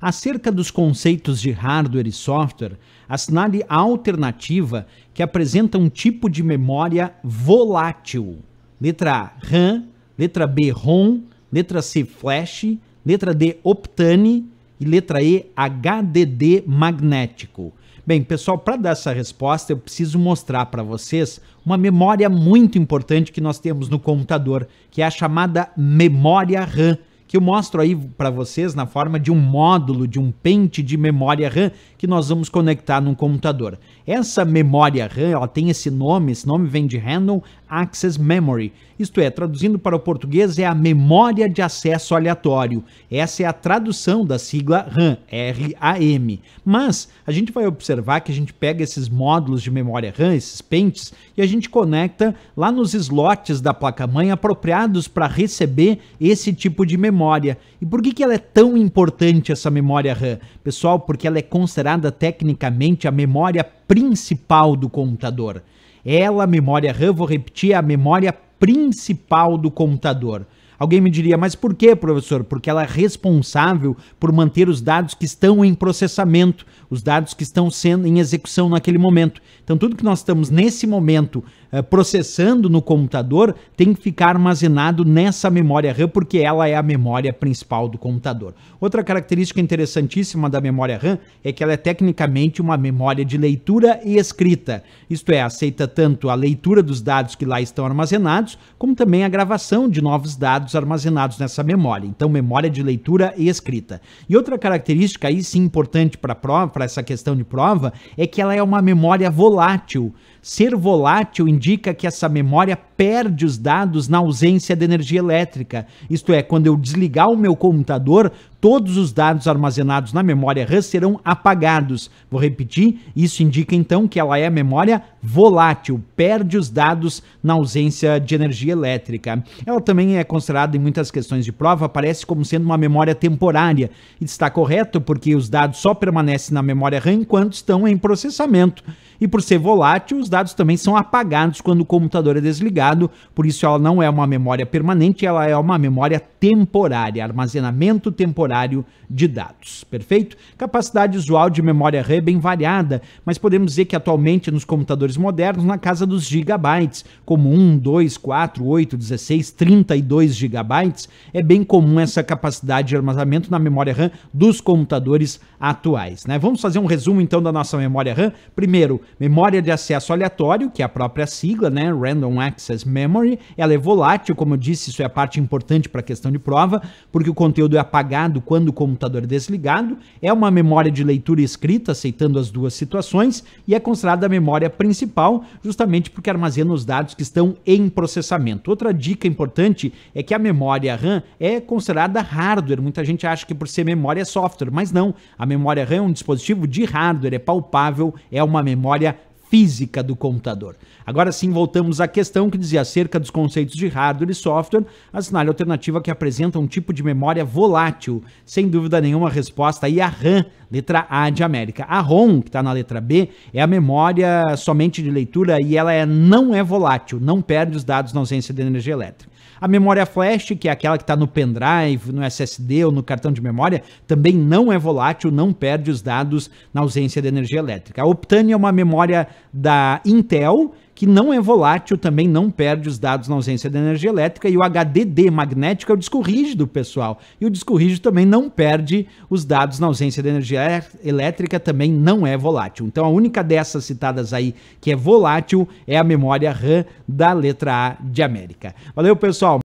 Acerca dos conceitos de hardware e software, assinale a alternativa que apresenta um tipo de memória volátil. Letra A, RAM, letra B, ROM, letra C, flash, letra D, Optane e letra E, HDD magnético. Bem, pessoal, para dar essa resposta, eu preciso mostrar para vocês uma memória muito importante que nós temos no computador, que é a chamada memória RAM, que eu mostro aí para vocês na forma de um módulo, de um pente de memória RAM que nós vamos conectar no computador. Essa memória RAM, ela tem esse nome vem de Random Access Memory, isto é, traduzindo para o português, é a memória de acesso aleatório. Essa é a tradução da sigla RAM, RAM. Mas a gente vai observar que a gente pega esses módulos de memória RAM, esses pentes, e a gente conecta lá nos slots da placa-mãe apropriados para receber esse tipo de memória. E por que ela é tão importante, essa memória RAM? Pessoal, porque ela é considerada tecnicamente a memória principal do computador. Ela, a memória RAM, vou repetir, é a memória principal do computador. Alguém me diria, mas por quê, professor? Porque ela é responsável por manter os dados que estão em processamento, os dados que estão sendo em execução naquele momento. Então, tudo que nós estamos nesse momento processando no computador tem que ficar armazenado nessa memória RAM, porque ela é a memória principal do computador. Outra característica interessantíssima da memória RAM é que ela é tecnicamente uma memória de leitura e escrita. Isto é, aceita tanto a leitura dos dados que lá estão armazenados, como também a gravação de novos dados armazenados nessa memória. Então, memória de leitura e escrita. E outra característica aí sim importante para essa questão de prova é que ela é uma memória volátil. Ser volátil indica que essa memória perde os dados na ausência de energia elétrica. Isto é, quando eu desligar o meu computador, todos os dados armazenados na memória RAM serão apagados. Vou repetir, isso indica então que ela é memória volátil, perde os dados na ausência de energia elétrica. Ela também é considerada em muitas questões de prova, aparece como sendo uma memória temporária. E está correto porque os dados só permanecem na memória RAM enquanto estão em processamento. E por ser volátil, os dados também são apagados quando o computador é desligado, por isso ela não é uma memória permanente, ela é uma memória temporária, armazenamento temporário de dados, perfeito? Capacidade usual de memória RAM é bem variada, mas podemos dizer que atualmente nos computadores modernos na casa dos gigabytes, como 1, 2, 4, 8, 16, 32 gigabytes, é bem comum essa capacidade de armazenamento na memória RAM dos computadores atuais, né? Vamos fazer um resumo então da nossa memória RAM. Primeiro, memória de acesso aleatório, que é a própria sigla, né? Random Access Memory. Ela é volátil, como eu disse, isso é a parte importante para a questão de prova, porque o conteúdo é apagado quando o computador é desligado. É uma memória de leitura e escrita, aceitando as duas situações, e é considerada a memória principal, justamente porque armazena os dados que estão em processamento. Outra dica importante é que a memória RAM é considerada hardware. Muita gente acha que por ser memória é software, mas não. A memória RAM é um dispositivo de hardware, é palpável, é uma memória física do computador. Agora sim, voltamos à questão que dizia acerca dos conceitos de hardware e software, assinale a alternativa que apresenta um tipo de memória volátil. Sem dúvida nenhuma, a resposta aí é a RAM, letra A de América. A ROM, que está na letra B, é a memória somente de leitura e ela não é volátil, não perde os dados na ausência de energia elétrica. A memória flash, que é aquela que está no pendrive, no SSD ou no cartão de memória, também não é volátil, não perde os dados na ausência de energia elétrica. A Optane é uma memória da Intel, que não é volátil, também não perde os dados na ausência de energia elétrica, e o HDD magnético é o disco rígido, pessoal. E o disco rígido também não perde os dados na ausência de energia elétrica, também não é volátil. Então a única dessas citadas aí que é volátil é a memória RAM da letra A de América. Valeu, pessoal!